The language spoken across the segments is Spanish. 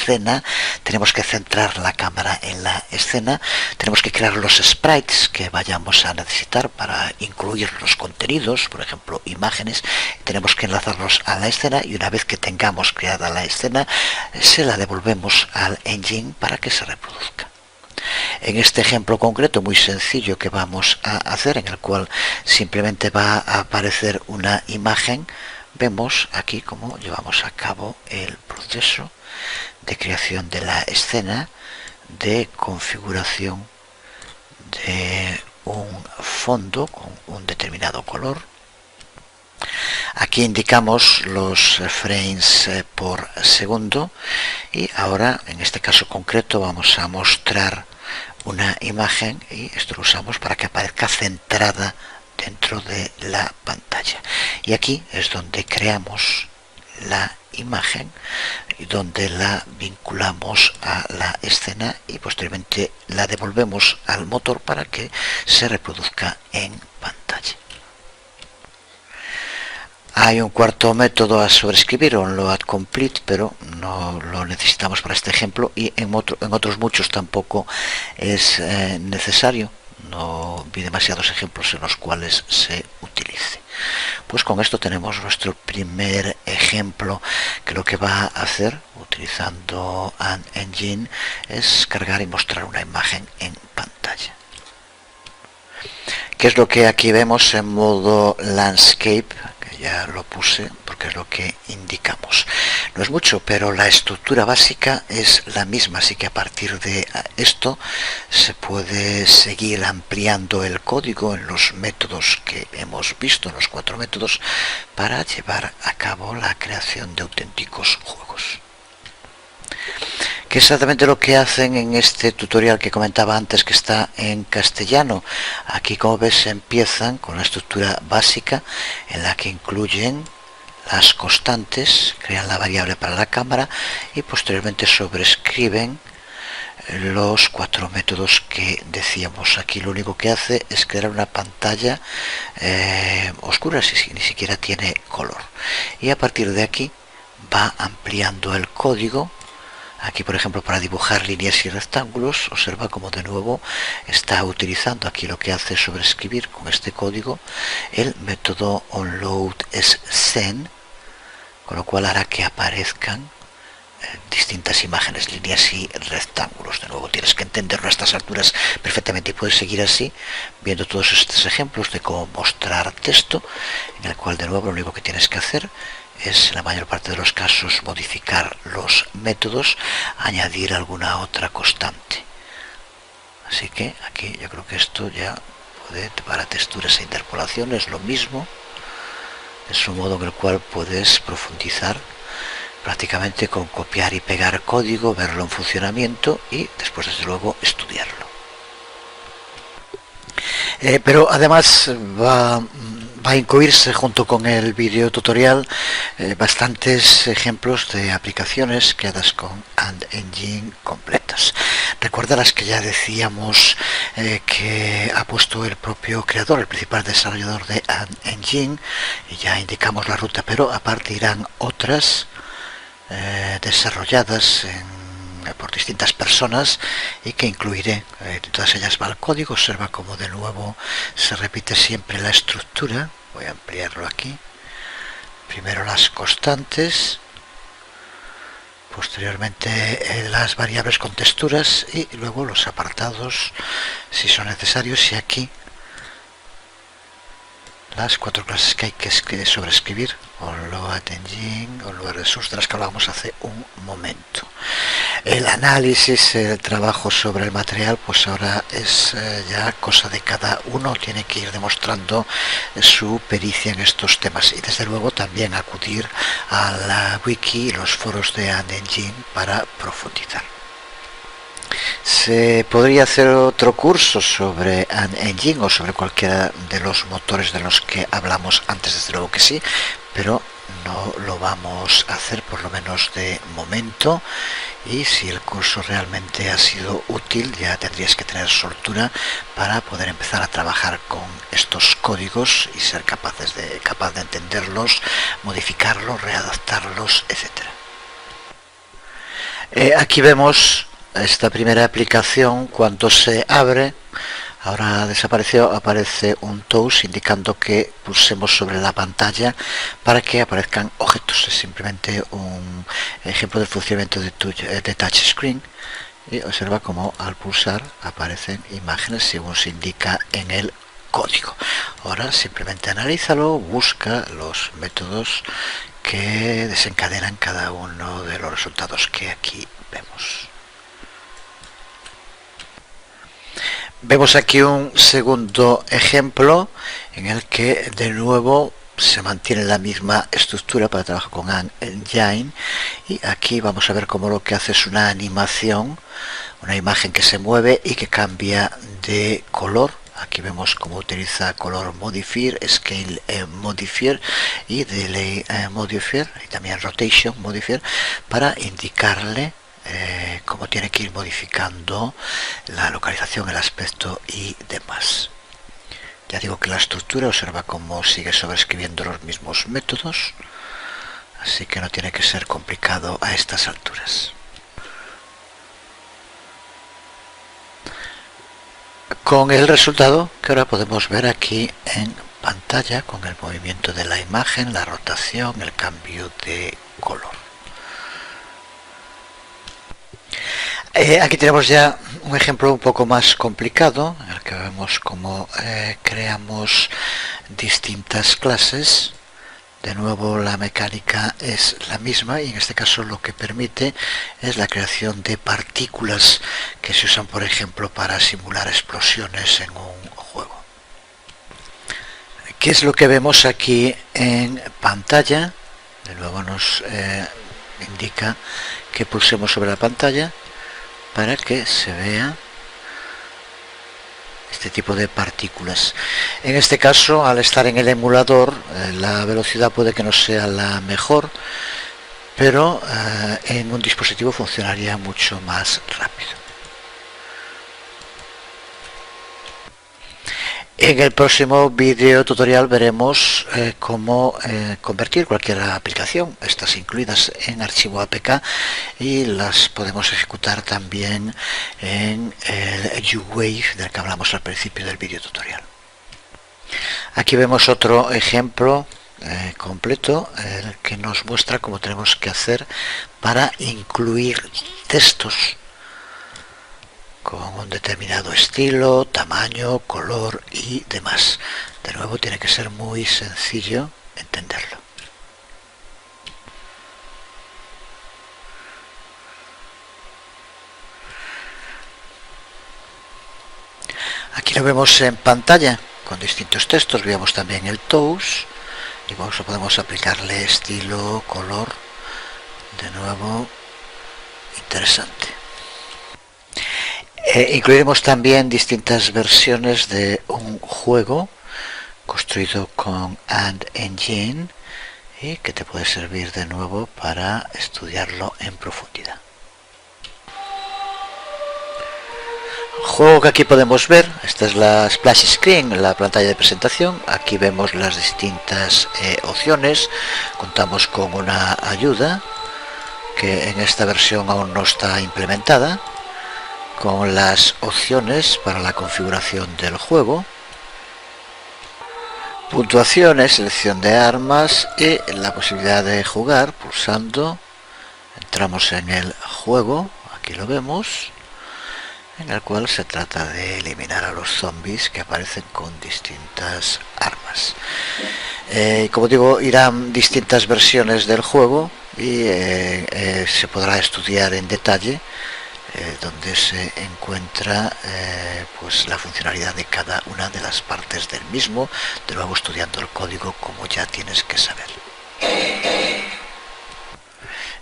escena, tenemos que centrar la cámara en la escena, tenemos que crear los sprites que vayamos a necesitar para incluir los contenidos, por ejemplo imágenes, tenemos que enlazarlos a la escena y una vez que tengamos creada la escena se la devolvemos al engine para que se reproduzca. En este ejemplo concreto muy sencillo que vamos a hacer, en el cual simplemente va a aparecer una imagen, vemos aquí cómo llevamos a cabo el proceso de creación de la escena, de configuración de un fondo con un determinado color. Aquí indicamos los frames por segundo y ahora en este caso concreto vamos a mostrar una imagen y esto lo usamos para que aparezca centrada dentro de la pantalla. Y aquí es donde creamos la imagen y donde la vinculamos a la escena y posteriormente la devolvemos al motor para que se reproduzca en pantalla. Hay un cuarto método a sobreescribir, onload complete, pero no lo necesitamos para este ejemplo y en otros muchos tampoco es necesario. No vi demasiados ejemplos en los cuales se utilice. Pues con esto tenemos nuestro primer ejemplo, que lo que va a hacer utilizando an engine es cargar y mostrar una imagen en pantalla. ¿Qué es lo que aquí vemos en modo landscape? Que ya lo puse porque es lo que indicamos. No es mucho, pero la estructura básica es la misma, así que a partir de esto se puede seguir ampliando el código en los métodos que hemos visto, en los 4 métodos, para llevar a cabo la creación de auténticos juegos. ¿Qué es exactamente lo que hacen en este tutorial que comentaba antes, que está en castellano? Aquí, como ves, empiezan con la estructura básica en la que incluyen las constantes, crean la variable para la cámara y posteriormente sobrescriben los 4 métodos que decíamos. Aquí lo único que hace es crear una pantalla oscura, si ni siquiera tiene color, y a partir de aquí va ampliando el código. Aquí, por ejemplo, para dibujar líneas y rectángulos, observa como de nuevo está utilizando, aquí lo que hace es sobreescribir con este código el método onload_scene, con lo cual hará que aparezcan distintas imágenes, líneas y rectángulos. De nuevo tienes que entenderlo a estas alturas perfectamente y puedes seguir así viendo todos estos ejemplos de cómo mostrar texto, en el cual de nuevo lo único que tienes que hacer es, en la mayor parte de los casos, modificar los métodos, añadir alguna otra constante. Así que aquí yo creo que esto ya puede, para texturas e interpolaciones, lo mismo. Es un modo en el cual puedes profundizar prácticamente con copiar y pegar código, verlo en funcionamiento y después, desde luego, estudiarlo. Pero además va a incluirse junto con el video tutorial bastantes ejemplos de aplicaciones creadas con and engine completas. Recuerda las que ya decíamos que ha puesto el propio creador, el principal desarrollador de and engine, y ya indicamos la ruta, pero aparte irán otras desarrolladas por distintas personas y que incluiré. Todas ellas va al código. Observa como de nuevo se repite siempre la estructura. Voy a ampliarlo aquí. Primero las constantes, posteriormente las variables con texturas y luego los apartados si son necesarios, y aquí las 4 clases que hay que sobreescribir: onload engine, onload resource, de las que hablábamos hace un momento. El análisis, el trabajo sobre el material, pues ahora es ya cosa de cada uno, tiene que ir demostrando su pericia en estos temas y desde luego también acudir a la wiki y los foros de and engine para profundizar. Se podría hacer otro curso sobre and engine o sobre cualquiera de los motores de los que hablamos antes, desde luego que sí, pero no lo vamos a hacer, por lo menos de momento. Y si el curso realmente ha sido útil, ya tendrías que tener soltura para poder empezar a trabajar con estos códigos y ser capaz de entenderlos, modificarlos, readaptarlos, etcétera. Aquí vemos esta primera aplicación. Cuando se abre, ahora desapareció, aparece un touch indicando que pulsemos sobre la pantalla para que aparezcan objetos. Es simplemente un ejemplo del funcionamiento de touchscreen. Y observa cómo al pulsar aparecen imágenes según se indica en el código. Ahora simplemente analízalo, busca los métodos que desencadenan cada uno de los resultados que aquí vemos. Vemos aquí un segundo ejemplo en el que de nuevo se mantiene la misma estructura para trabajar con Engine, y aquí vamos a ver cómo lo que hace es una animación, una imagen que se mueve y que cambia de color. Aquí vemos cómo utiliza color modifier, scale modifier y delay modifier, y también rotation modifier, para indicarle cómo tiene que ir modificando la localización, el aspecto y demás. Ya digo que la estructura, observa cómo sigue sobreescribiendo los mismos métodos, así que no tiene que ser complicado a estas alturas. Con el resultado que ahora podemos ver aquí en pantalla, con el movimiento de la imagen, la rotación, el cambio de color. Aquí tenemos ya un ejemplo un poco más complicado, en el que vemos cómo creamos distintas clases. De nuevo la mecánica es la misma, y en este caso lo que permite es la creación de partículas que se usan, por ejemplo, para simular explosiones en un juego. ¿Qué es lo que vemos aquí en pantalla? De nuevo nos indica que pulsemos sobre la pantalla para que se vea este tipo de partículas. En este caso, al estar en el emulador, la velocidad puede que no sea la mejor, pero en un dispositivo funcionaría mucho más rápido. En el próximo video tutorial veremos cómo convertir cualquier aplicación, estas incluidas en archivo APK, y las podemos ejecutar también en el U-Wave del que hablamos al principio del video tutorial. Aquí vemos otro ejemplo completo que nos muestra cómo tenemos que hacer para incluir textos con un determinado estilo, tamaño, color y demás. De nuevo, tiene que ser muy sencillo entenderlo. Aquí lo vemos en pantalla con distintos textos. Veamos también el touch y podemos aplicarle estilo, color. De nuevo, interesante. Incluiremos también distintas versiones de un juego construido con AndEngine y que te puede servir de nuevo para estudiarlo en profundidad. Juego que aquí podemos ver, esta es la splash screen, la pantalla de presentación. Aquí vemos las distintas opciones. Contamos con una ayuda que en esta versión aún no está implementada, con las opciones para la configuración del juego, puntuaciones, selección de armas y la posibilidad de jugar. Pulsando entramos en el juego, aquí lo vemos, en el cual se trata de eliminar a los zombies que aparecen con distintas armas. Como digo, irán distintas versiones del juego y se podrá estudiar en detalle donde se encuentra pues la funcionalidad de cada una de las partes del mismo, de nuevo estudiando el código como ya tienes que saber.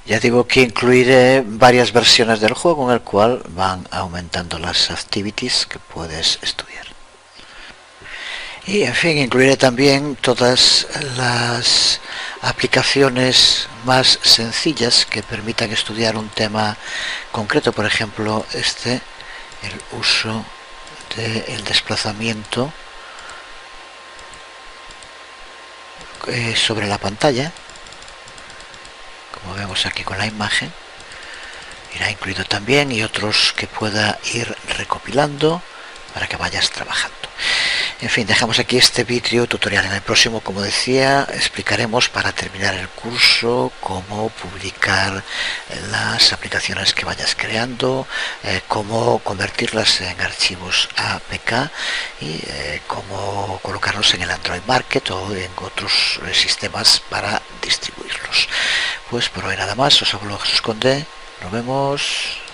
Ya digo que incluiré varias versiones del juego en el cual van aumentando las activities que puedes estudiar. Y en fin, incluiré también todas las aplicaciones más sencillas que permitan estudiar un tema concreto. Por ejemplo, el uso del desplazamiento sobre la pantalla, como vemos aquí con la imagen, irá incluido también, y otros que pueda ir recopilando para que vayas trabajando. En fin, dejamos aquí este vídeo tutorial. En el próximo, como decía, explicaremos para terminar el curso cómo publicar las aplicaciones que vayas creando, cómo convertirlas en archivos APK y cómo colocarlos en el Android Market o en otros sistemas para distribuirlos. Pues por hoy nada más, os hablo Jesús Conde, nos vemos.